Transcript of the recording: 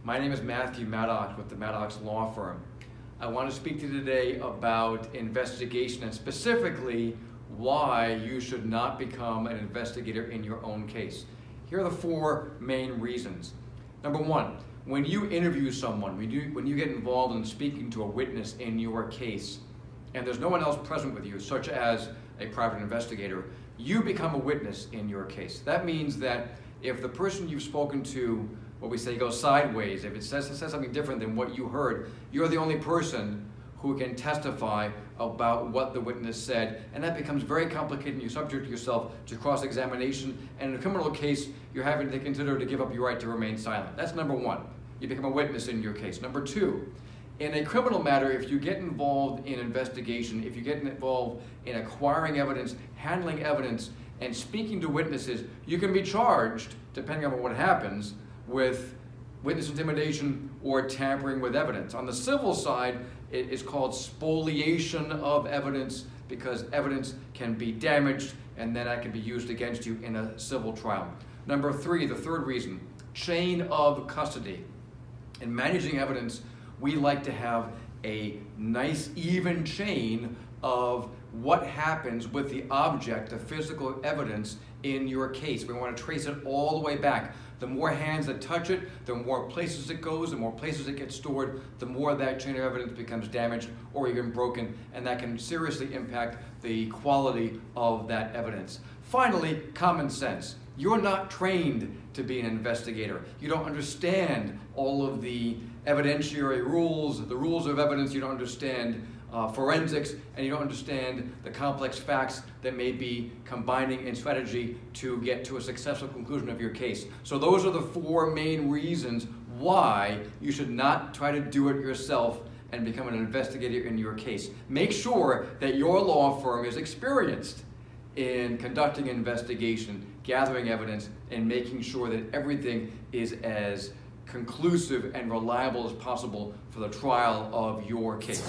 My name is Maddox with the Maddox Law Firm. I want to speak to you today about investigation and specifically why you should not become an investigator in your own case. Here are the four main reasons. Number one, when you interview someone, when you get involved in speaking to a witness in your case, and there's no one else present with you, such as a private investigator, you become a witness in your case. That means that if the person you've spoken to, what we say, goes sideways, if it says something different than what you heard, you're the only person who can testify about what the witness said, and that becomes very complicated and you subject yourself to cross-examination, and in a criminal case, you're having to consider to give up your right to remain silent. That's number one. You become a witness in your case. Number two, in a criminal matter, if you get involved in investigation, if you get involved in acquiring evidence, handling evidence, and speaking to witnesses, you can be charged, depending on what happens, with witness intimidation or tampering with evidence. On the civil side, it is called spoliation of evidence because evidence can be damaged and then that can be used against you in a civil trial. Number three, the third reason, chain of custody. In managing evidence, we like to have a nice even chain of what happens with the object, the physical evidence in your case. We want to trace it all the way back. The more hands that touch it, the more places it goes, the more places it gets stored, the more that chain of evidence becomes damaged or even broken, and that can seriously impact the quality of that evidence. Finally, common sense. You're not trained to be an investigator. You don't understand all of the evidentiary rules, the rules of evidence. You don't understand forensics, and you don't understand the complex facts that may be combining in strategy to get to a successful conclusion of your case. So those are the four main reasons why you should not try to do it yourself and become an investigator in your case. Make sure that your law firm is experienced in conducting investigation, gathering evidence, and making sure that everything is as conclusive and reliable as possible for the trial of your case.